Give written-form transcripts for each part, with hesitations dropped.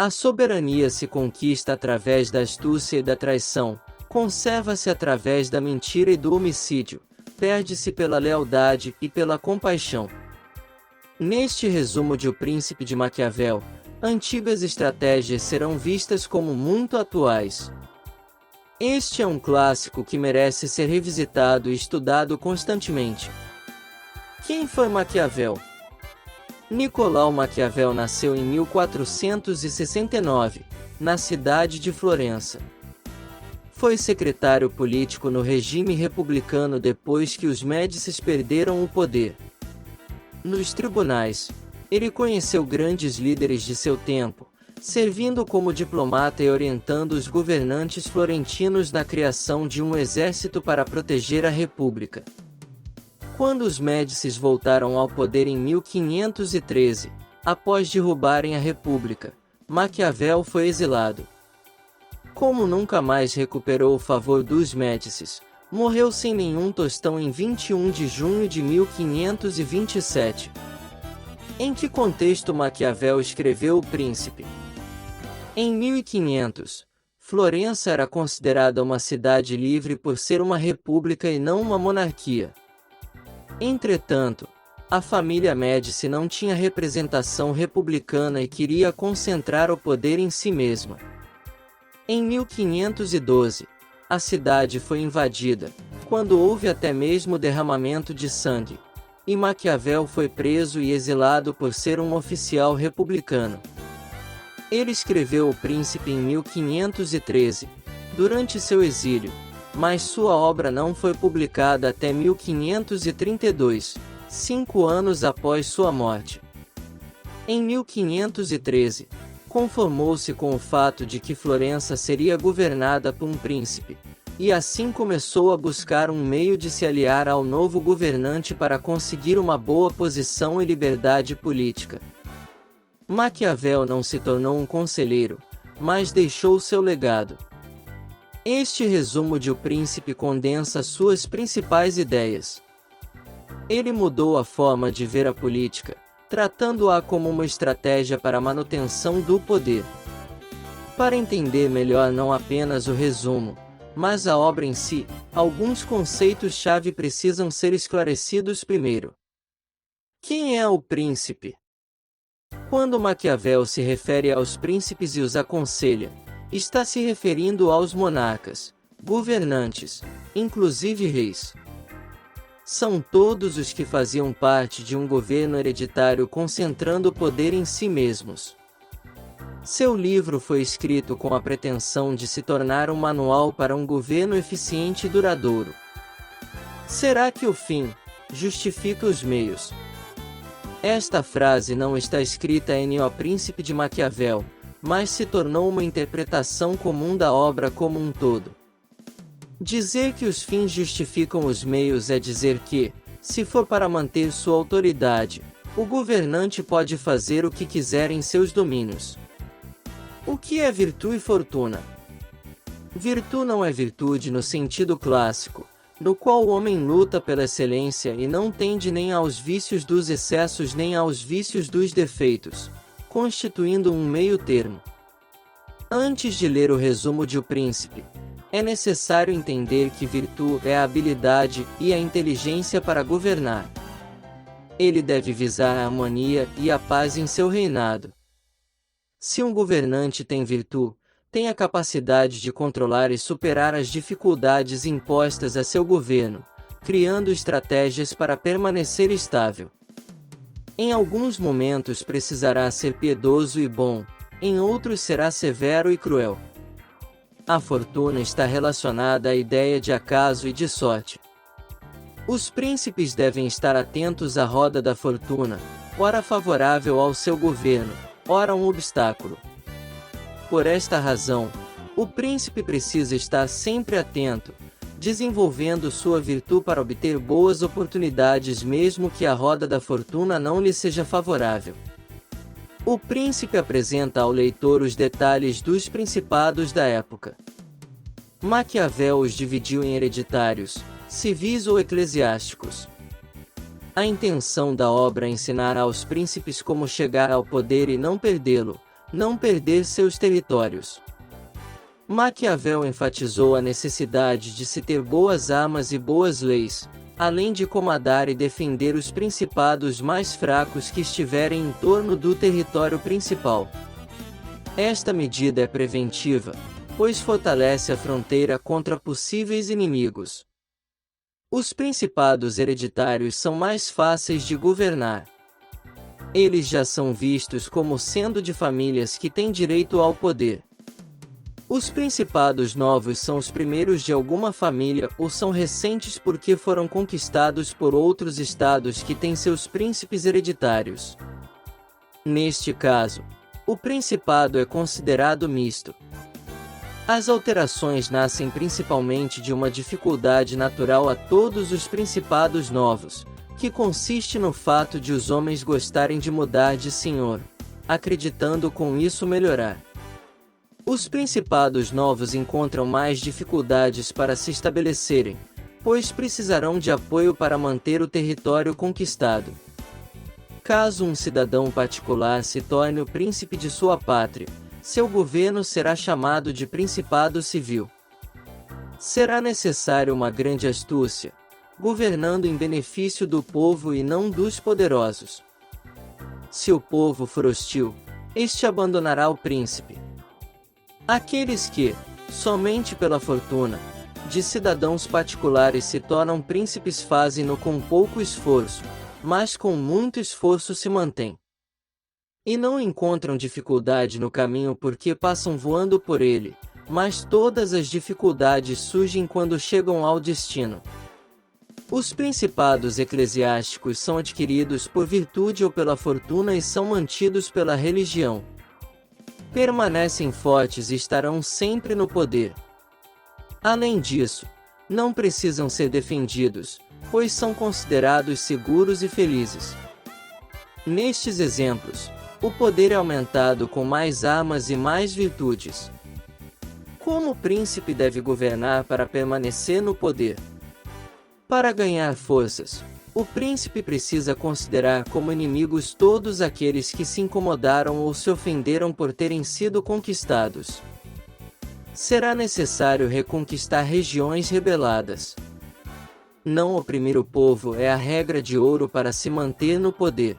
A soberania se conquista através da astúcia e da traição, conserva-se através da mentira e do homicídio, perde-se pela lealdade e pela compaixão. Neste resumo de O Príncipe de Maquiavel, antigas estratégias serão vistas como muito atuais. Este é um clássico que merece ser revisitado e estudado constantemente. Quem foi Maquiavel? Nicolau Maquiavel nasceu em 1469, na cidade de Florença. Foi secretário político no regime republicano depois que os Médicis perderam o poder. Nos tribunais, ele conheceu grandes líderes de seu tempo, servindo como diplomata e orientando os governantes florentinos na criação de um exército para proteger a República. Quando os Médicis voltaram ao poder em 1513, após derrubarem a República, Maquiavel foi exilado. Como nunca mais recuperou o favor dos Médicis, morreu sem nenhum tostão em 21 de junho de 1527. Em que contexto Maquiavel escreveu O Príncipe? Em 1500, Florença era considerada uma cidade livre por ser uma república e não uma monarquia. Entretanto, a família Médici não tinha representação republicana e queria concentrar o poder em si mesma. Em 1512, a cidade foi invadida, quando houve até mesmo derramamento de sangue, e Maquiavel foi preso e exilado por ser um oficial republicano. Ele escreveu O Príncipe em 1513, durante seu exílio, mas sua obra não foi publicada até 1532, 5 anos após sua morte. Em 1513, conformou-se com o fato de que Florença seria governada por um príncipe, e assim começou a buscar um meio de se aliar ao novo governante para conseguir uma boa posição e liberdade política. Maquiavel não se tornou um conselheiro, mas deixou seu legado. Este resumo de O Príncipe condensa suas principais ideias. Ele mudou a forma de ver a política, tratando-a como uma estratégia para a manutenção do poder. Para entender melhor não apenas o resumo, mas a obra em si, alguns conceitos-chave precisam ser esclarecidos primeiro. Quem é o príncipe? Quando Maquiavel se refere aos príncipes e os aconselha, está se referindo aos monarcas, governantes, inclusive reis. São todos os que faziam parte de um governo hereditário concentrando o poder em si mesmos. Seu livro foi escrito com a pretensão de se tornar um manual para um governo eficiente e duradouro. Será que o fim justifica os meios? Esta frase não está escrita em O Príncipe de Maquiavel, mas se tornou uma interpretação comum da obra como um todo. Dizer que os fins justificam os meios é dizer que, se for para manter sua autoridade, o governante pode fazer o que quiser em seus domínios. O que é virtude e fortuna? Virtude não é virtude no sentido clássico, no qual o homem luta pela excelência e não tende nem aos vícios dos excessos nem aos vícios dos defeitos, constituindo um meio termo. Antes de ler o resumo de O Príncipe, é necessário entender que virtude é a habilidade e a inteligência para governar. Ele deve visar a harmonia e a paz em seu reinado. Se um governante tem virtude, tem a capacidade de controlar e superar as dificuldades impostas a seu governo, criando estratégias para permanecer estável. Em alguns momentos precisará ser piedoso e bom, em outros será severo e cruel. A fortuna está relacionada à ideia de acaso e de sorte. Os príncipes devem estar atentos à roda da fortuna, ora favorável ao seu governo, ora um obstáculo. Por esta razão, o príncipe precisa estar sempre atento, desenvolvendo sua virtude para obter boas oportunidades mesmo que a roda da fortuna não lhe seja favorável. O príncipe apresenta ao leitor os detalhes dos principados da época. Maquiavel os dividiu em hereditários, civis ou eclesiásticos. A intenção da obra é ensinar aos príncipes como chegar ao poder e não perdê-lo, não perder seus territórios. Maquiavel enfatizou a necessidade de se ter boas armas e boas leis, além de comandar e defender os principados mais fracos que estiverem em torno do território principal. Esta medida é preventiva, pois fortalece a fronteira contra possíveis inimigos. Os principados hereditários são mais fáceis de governar. Eles já são vistos como sendo de famílias que têm direito ao poder. Os principados novos são os primeiros de alguma família ou são recentes porque foram conquistados por outros estados que têm seus príncipes hereditários. Neste caso, o principado é considerado misto. As alterações nascem principalmente de uma dificuldade natural a todos os principados novos, que consiste no fato de os homens gostarem de mudar de senhor, acreditando com isso melhorar. Os principados novos encontram mais dificuldades para se estabelecerem, pois precisarão de apoio para manter o território conquistado. Caso um cidadão particular se torne o príncipe de sua pátria, seu governo será chamado de principado civil. Será necessário uma grande astúcia, governando em benefício do povo e não dos poderosos. Se o povo for hostil, este abandonará o príncipe. Aqueles que, somente pela fortuna, de cidadãos particulares se tornam príncipes fazem-no com pouco esforço, mas com muito esforço se mantêm. E não encontram dificuldade no caminho porque passam voando por ele, mas todas as dificuldades surgem quando chegam ao destino. Os principados eclesiásticos são adquiridos por virtude ou pela fortuna e são mantidos pela religião. Permanecem fortes e estarão sempre no poder. Além disso, não precisam ser defendidos, pois são considerados seguros e felizes. Nestes exemplos, o poder é aumentado com mais armas e mais virtudes. Como o príncipe deve governar para permanecer no poder? Para ganhar forças, o príncipe precisa considerar como inimigos todos aqueles que se incomodaram ou se ofenderam por terem sido conquistados. Será necessário reconquistar regiões rebeladas. Não oprimir o povo é a regra de ouro para se manter no poder.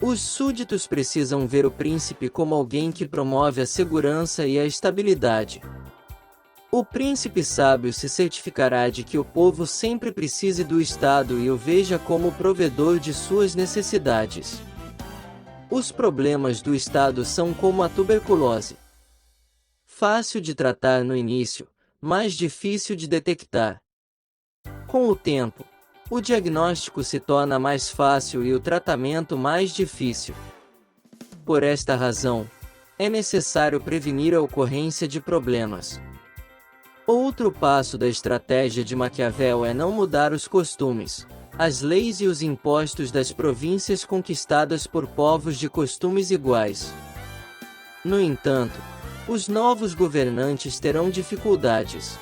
Os súditos precisam ver o príncipe como alguém que promove a segurança e a estabilidade. O príncipe sábio se certificará de que o povo sempre precise do Estado e o veja como provedor de suas necessidades. Os problemas do Estado são como a tuberculose. Fácil de tratar no início, mas difícil de detectar. Com o tempo, o diagnóstico se torna mais fácil e o tratamento mais difícil. Por esta razão, é necessário prevenir a ocorrência de problemas. Outro passo da estratégia de Maquiavel é não mudar os costumes, as leis e os impostos das províncias conquistadas por povos de costumes iguais. No entanto, os novos governantes terão dificuldades.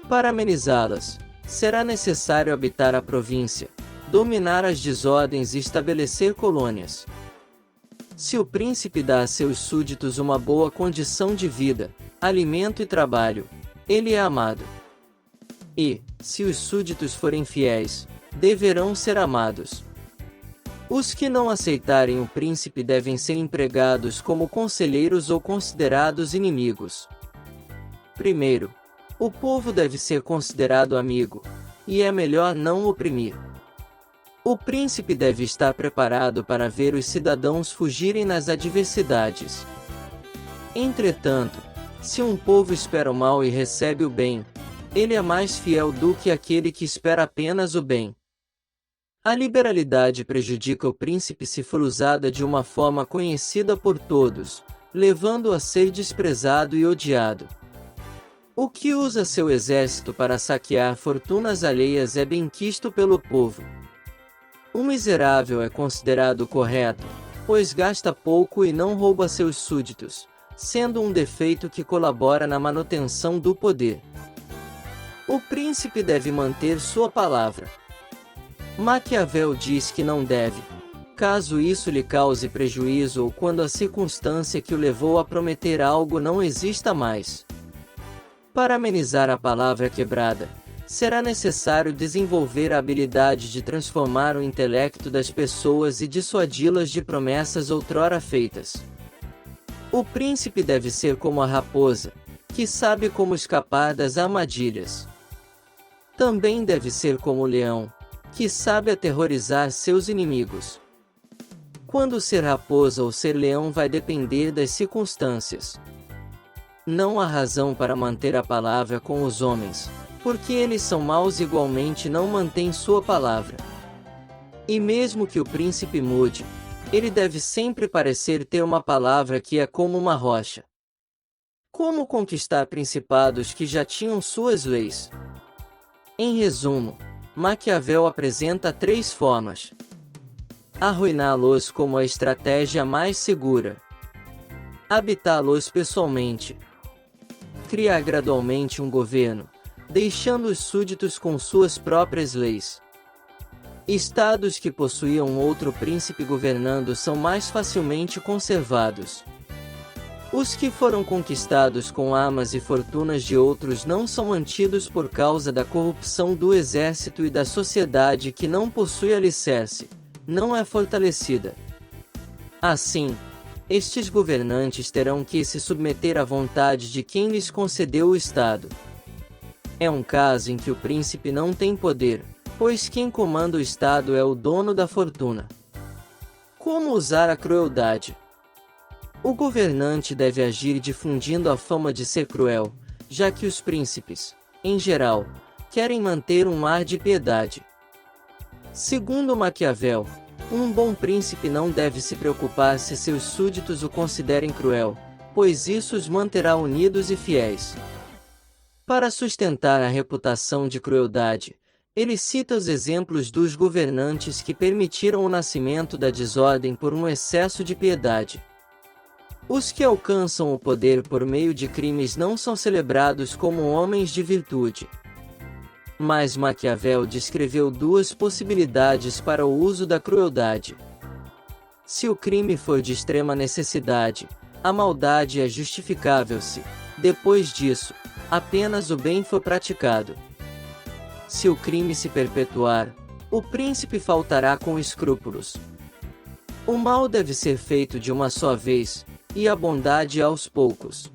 Para amenizá-las, será necessário habitar a província, dominar as desordens e estabelecer colônias. Se o príncipe dá a seus súditos uma boa condição de vida, alimento e trabalho, ele é amado. E, se os súditos forem fiéis, deverão ser amados. Os que não aceitarem o príncipe devem ser empregados como conselheiros ou considerados inimigos. Primeiro, o povo deve ser considerado amigo, e é melhor não oprimir. O príncipe deve estar preparado para ver os cidadãos fugirem nas adversidades. Entretanto, se um povo espera o mal e recebe o bem, ele é mais fiel do que aquele que espera apenas o bem. A liberalidade prejudica o príncipe se for usada de uma forma conhecida por todos, levando-o a ser desprezado e odiado. O que usa seu exército para saquear fortunas alheias é benquisto pelo povo. O miserável é considerado correto, pois gasta pouco e não rouba seus súditos, sendo um defeito que colabora na manutenção do poder. O príncipe deve manter sua palavra. Maquiavel diz que não deve caso isso lhe cause prejuízo ou quando a circunstância que o levou a prometer algo não exista mais. Para amenizar a palavra quebrada, será necessário desenvolver a habilidade de transformar o intelecto das pessoas e dissuadi-las de promessas outrora feitas. O príncipe deve ser como a raposa, que sabe como escapar das armadilhas. Também deve ser como o leão, que sabe aterrorizar seus inimigos. Quando ser raposa ou ser leão vai depender das circunstâncias. Não há razão para manter a palavra com os homens, porque eles são maus igualmente não mantêm sua palavra. E mesmo que o príncipe mude, ele deve sempre parecer ter uma palavra que é como uma rocha. Como conquistar principados que já tinham suas leis? Em resumo, Maquiavel apresenta 3 formas: arruiná-los como a estratégia mais segura, habitá-los pessoalmente, criar gradualmente um governo, deixando os súditos com suas próprias leis. Estados que possuíam outro príncipe governando são mais facilmente conservados. Os que foram conquistados com armas e fortunas de outros não são mantidos por causa da corrupção do exército e da sociedade que não possui alicerce, não é fortalecida. Assim, estes governantes terão que se submeter à vontade de quem lhes concedeu o Estado. É um caso em que o príncipe não tem poder, pois quem comanda o Estado é o dono da fortuna. Como usar a crueldade? O governante deve agir difundindo a fama de ser cruel, já que os príncipes, em geral, querem manter um ar de piedade. Segundo Maquiavel, um bom príncipe não deve se preocupar se seus súditos o considerem cruel, pois isso os manterá unidos e fiéis. Para sustentar a reputação de crueldade, ele cita os exemplos dos governantes que permitiram o nascimento da desordem por um excesso de piedade. Os que alcançam o poder por meio de crimes não são celebrados como homens de virtude. Mas Maquiavel descreveu 2 possibilidades para o uso da crueldade. Se o crime for de extrema necessidade, a maldade é justificável se, depois disso, apenas o bem for praticado. Se o crime se perpetuar, o príncipe faltará com escrúpulos. O mal deve ser feito de uma só vez, e a bondade aos poucos.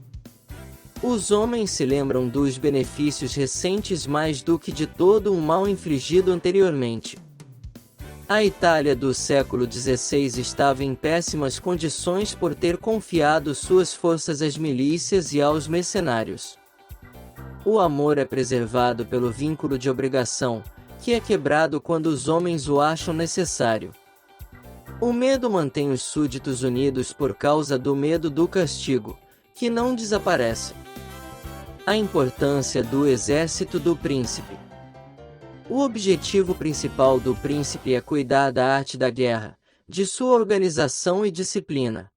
Os homens se lembram dos benefícios recentes mais do que de todo o mal infligido anteriormente. A Itália do século XVI estava em péssimas condições por ter confiado suas forças às milícias e aos mercenários. O amor é preservado pelo vínculo de obrigação, que é quebrado quando os homens o acham necessário. O medo mantém os súditos unidos por causa do medo do castigo, que não desaparece. A importância do exército do príncipe. O objetivo principal do príncipe é cuidar da arte da guerra, de sua organização e disciplina.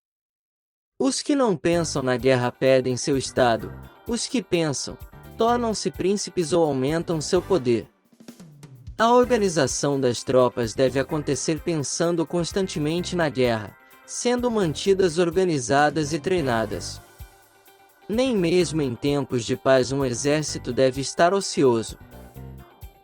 Os que não pensam na guerra perdem seu estado, os que pensam, tornam-se príncipes ou aumentam seu poder. A organização das tropas deve acontecer pensando constantemente na guerra, sendo mantidas organizadas e treinadas. Nem mesmo em tempos de paz um exército deve estar ocioso.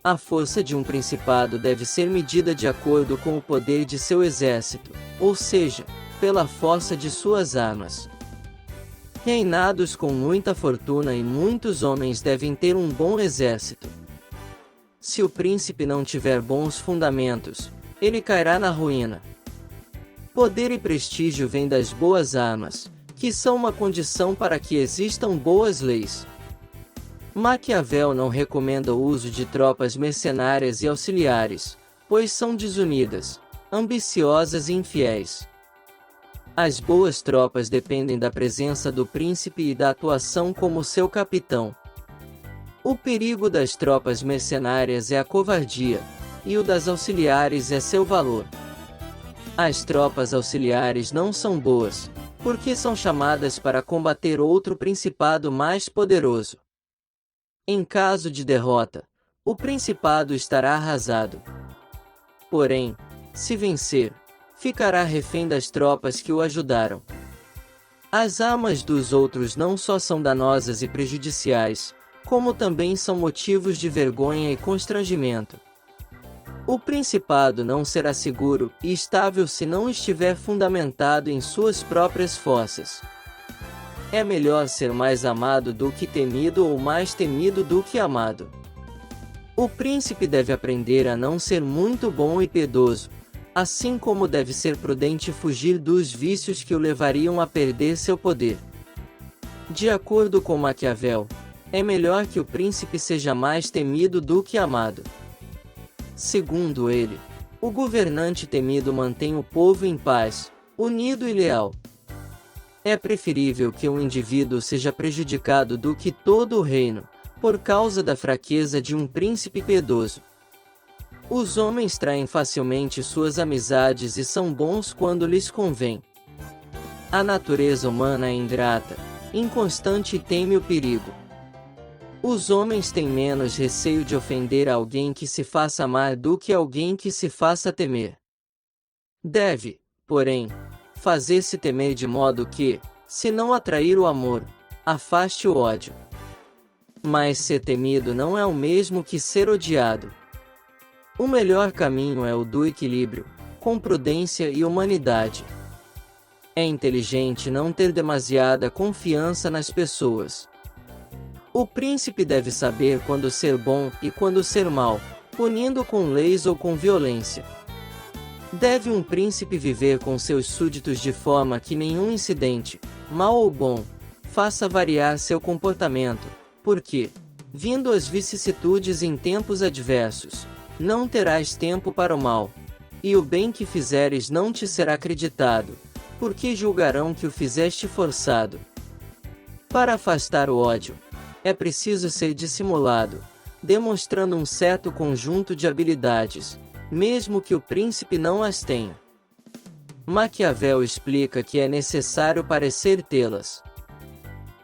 A força de um principado deve ser medida de acordo com o poder de seu exército, ou seja, pela força de suas armas. Reinados com muita fortuna e muitos homens devem ter um bom exército. Se o príncipe não tiver bons fundamentos, ele cairá na ruína. Poder e prestígio vêm das boas armas, que são uma condição para que existam boas leis. Maquiavel não recomenda o uso de tropas mercenárias e auxiliares, pois são desunidas, ambiciosas e infiéis. As boas tropas dependem da presença do príncipe e da atuação como seu capitão. O perigo das tropas mercenárias é a covardia, e o das auxiliares é seu valor. As tropas auxiliares não são boas, porque são chamadas para combater outro principado mais poderoso. Em caso de derrota, o principado estará arrasado. Porém, se vencer, ficará refém das tropas que o ajudaram. As armas dos outros não só são danosas e prejudiciais, como também são motivos de vergonha e constrangimento. O principado não será seguro e estável se não estiver fundamentado em suas próprias forças. É melhor ser mais amado do que temido ou mais temido do que amado. O príncipe deve aprender a não ser muito bom e piedoso, assim como deve ser prudente e fugir dos vícios que o levariam a perder seu poder. De acordo com Maquiavel, é melhor que o príncipe seja mais temido do que amado. Segundo ele, o governante temido mantém o povo em paz, unido e leal. É preferível que um indivíduo seja prejudicado do que todo o reino, por causa da fraqueza de um príncipe piedoso. Os homens traem facilmente suas amizades e são bons quando lhes convém. A natureza humana é ingrata, inconstante e teme o perigo. Os homens têm menos receio de ofender alguém que se faça amar do que alguém que se faça temer. Deve, porém, fazer-se temer de modo que, se não atrair o amor, afaste o ódio. Mas ser temido não é o mesmo que ser odiado. O melhor caminho é o do equilíbrio, com prudência e humanidade. É inteligente não ter demasiada confiança nas pessoas. O príncipe deve saber quando ser bom e quando ser mau, punindo com leis ou com violência. Deve um príncipe viver com seus súditos de forma que nenhum incidente, mau ou bom, faça variar seu comportamento, porque, vindo as vicissitudes em tempos adversos, não terás tempo para o mal, e o bem que fizeres não te será acreditado, porque julgarão que o fizeste forçado. Para afastar o ódio, é preciso ser dissimulado, demonstrando um certo conjunto de habilidades, mesmo que o príncipe não as tenha. Maquiavel explica que é necessário parecer tê-las.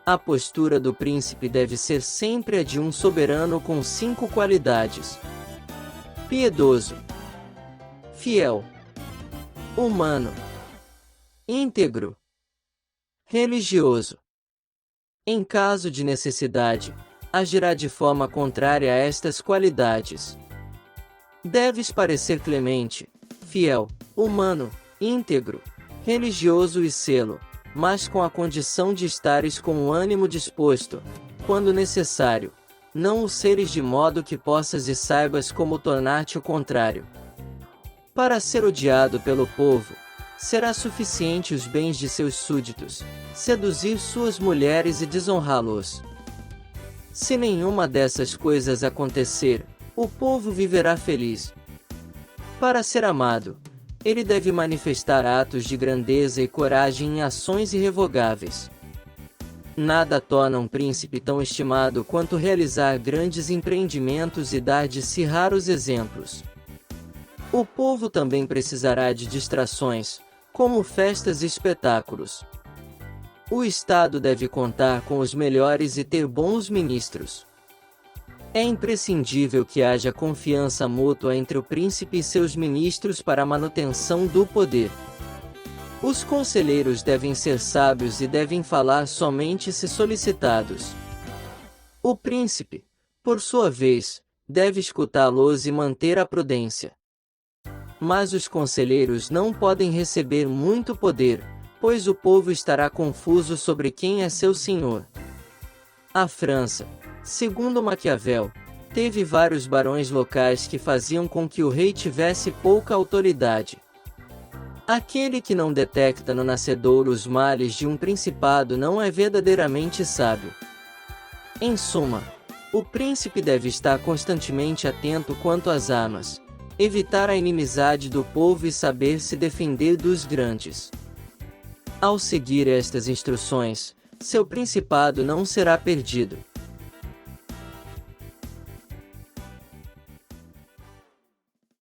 A postura do príncipe deve ser sempre a de um soberano com 5 qualidades: piedoso, fiel, humano, íntegro, religioso. Em caso de necessidade, agirá de forma contrária a estas qualidades. Deves parecer clemente, fiel, humano, íntegro, religioso e selo, mas com a condição de estares com o ânimo disposto, quando necessário, não o seres de modo que possas e saibas como tornar-te o contrário. Para ser odiado pelo povo, será suficiente os bens de seus súditos, seduzir suas mulheres e desonrá-los. Se nenhuma dessas coisas acontecer, o povo viverá feliz. Para ser amado, ele deve manifestar atos de grandeza e coragem em ações irrevogáveis. Nada torna um príncipe tão estimado quanto realizar grandes empreendimentos e dar de si raros exemplos. O povo também precisará de distrações, como festas e espetáculos. O Estado deve contar com os melhores e ter bons ministros. É imprescindível que haja confiança mútua entre o príncipe e seus ministros para a manutenção do poder. Os conselheiros devem ser sábios e devem falar somente se solicitados. O príncipe, por sua vez, deve escutá-los e manter a prudência. Mas os conselheiros não podem receber muito poder, pois o povo estará confuso sobre quem é seu senhor. A França, segundo Maquiavel, teve vários barões locais que faziam com que o rei tivesse pouca autoridade. Aquele que não detecta no nascedouro os males de um principado não é verdadeiramente sábio. Em suma, o príncipe deve estar constantemente atento quanto às armas, evitar a inimizade do povo e saber se defender dos grandes. Ao seguir estas instruções, seu principado não será perdido.